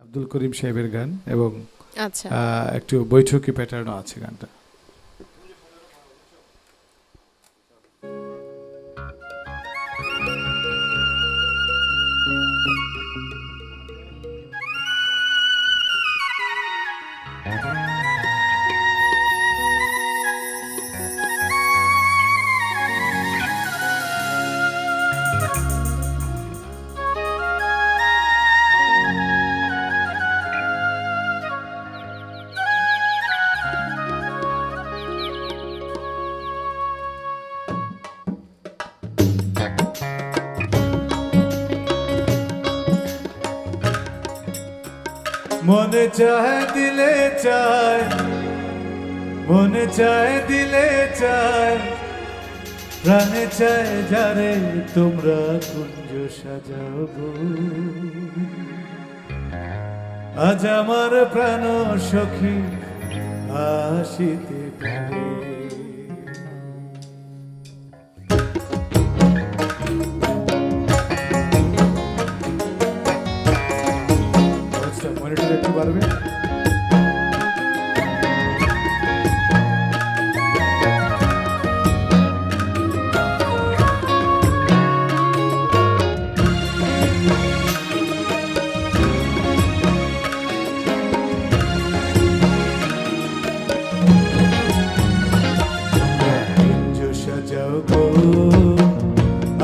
আব্দুল করিম সাহেবের গান এবং আচ্ছা একটু বৈঠকি প্যাটার্নও আছে গানটা। মনে চায় দিলে চায়, মনে চায় দিলে চায়, প্রাণে চায় যারে তোমরা কুঞ্জ সাজাও গো। আজ আমার প্রাণ সখী আসিতে পারে। মনিটর একটু বাড়বে।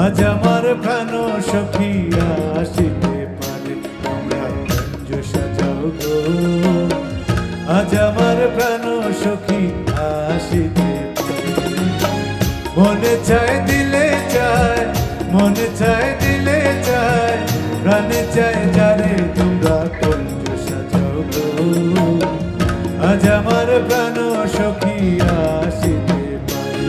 আজ আমার প্রাণ সখী আসিতে পারে, তোমরা কুঞ্জ সাজাও গো। আজ আমার প্রাণ সখী আসিতে পারে। মনে চায় দিলে চায়, মনে চায় দিলে চায়, প্রাণে চায় যারে তোমরা কুঞ্জ সাজাও গো। আজ আমার প্রাণ সখী আসিতে পারে।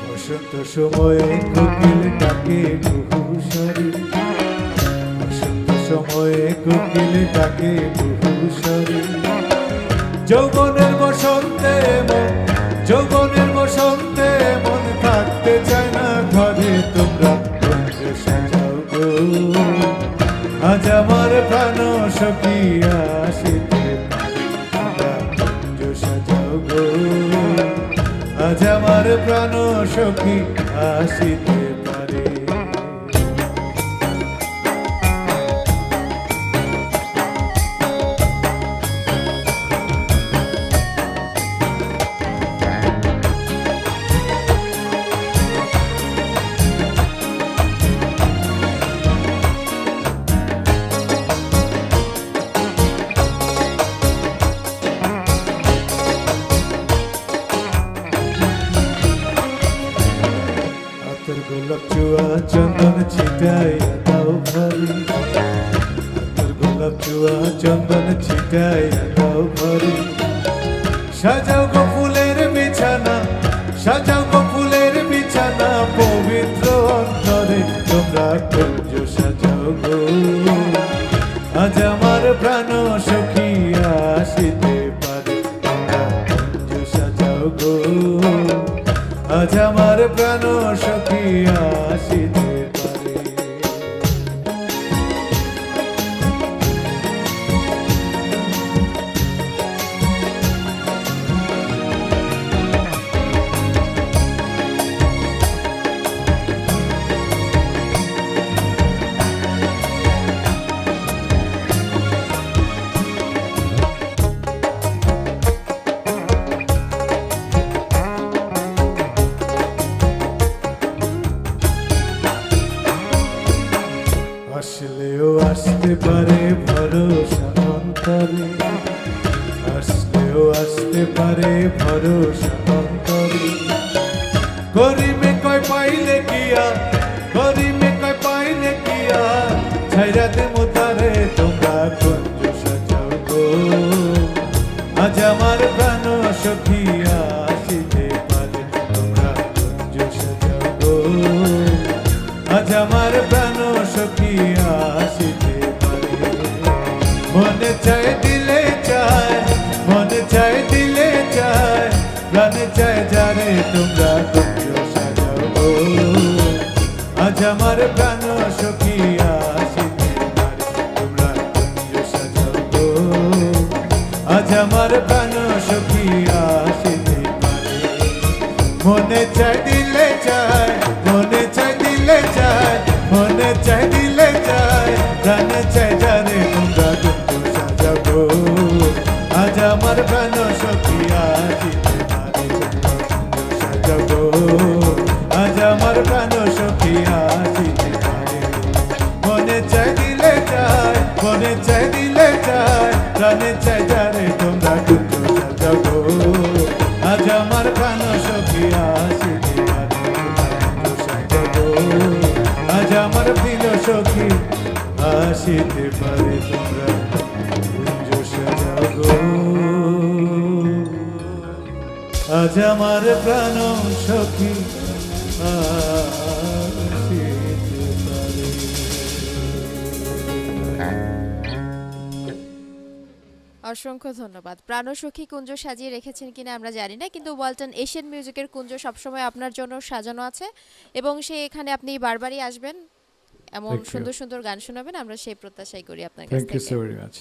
বসন্ত সময়ে কোকিল ডাকে কুহুসরে, বসন্ত সময়ে কোকিল ডাকে কুহুসরে। যৌবনের বসন্তে মন, যৌবনের বসন্তে মন থাকতে চায় না ঘরে, তোমরা কুঞ্জ সাজাও গো। আজ আমার প্রাণ সখী আসিতে পারে, তোমরা কুঞ্জ সাজাও গো। আজ আমার প্রাণ সখী আসিতে পারে। গোলাপ চুয়া চন্দন ছিটাইয়া দাও ঘরে, তোর গোলাপ চুয়া চন্দন ছিটাইয়া দাও ঘরে। সাজাও গো ফুলের বিছানা, সাজাও গো ফুলের বিছানা, পবিত্র অন্তরে তোমরা কুঞ্জ সাজাও গো। আজ আমার প্রাণ সখী আসিতে পারে, তোমরা কুঞ্জ সাজাও গো। আজ আমার প্রাণ সখী আসিতে পারে। আসলেও আসতে পারে ভরসা অন্তরে, আসলেও আসতে পারে ভরসা অন্তরে। গরিবে কয় পাইলে কিয়া, গরিবে কয় পাইলে কিয়া, ছাইরা দেবো তারে তোমরা কুঞ্জ সাজাও গো। সখী আসিতে পারে তোমরা কুঞ্জ সাজাও গো আজ আমার প্রাণ সখী আসিতে পারে মনে চায় দিলে চায় মনে চায় দিলে চায় প্রাণে চায় যারে তোমরা কুঞ্জ সাজাও গো আজ আমার প্রাণ সখী আসিতে পারে তোমরা কুঞ্জ সাজাও গো আজ আমার প্রাণ সখী আসিতে পারে মনে চায় দিলে চায় মনে চায় দিলে চায় মনে চায় দিলে চায় প্রাণে চায় যারে তোমরা কুঞ্জ সাজাও গো আজ আমার প্রাণ সখী আসিতে পারে কুঞ্জ সাজাও গো আজ আমার প্রাণ সখী আসিতে পারে মনে চায় দিলে চায় মনে চায় দিলে চায় প্রাণে চায় যারে তোমরা কুঞ্জ সাজাও গো আজ আমার প্রাণ সখী আসিতে পারে কুঞ্জ সাজাও গো আজ আমার প্রিয় সখী আসিতে পারে তোমরা কুঞ্জ সাজাও গো আজ আমার প্রাণ সখী আসিতে পারে। অসংখ্য ধন্যবাদ। প্রাণসখী কুঞ্জ সাজিয়ে রেখেছেন কিনা আমরা জানি না, কিন্তু ওয়ালটন এশিয়ান মিউজিকের কুঞ্জ সবসময় আপনার জন্য সাজানো আছে এবং এখানে আপনি বারবারই আসবেন, এমন Thank you. সুন্দর সুন্দর গান শোনাবেন, আমরা সেই প্রত্যাশাই করি আপনার কাছ থ্যাংক ইউ থেকে। So very much.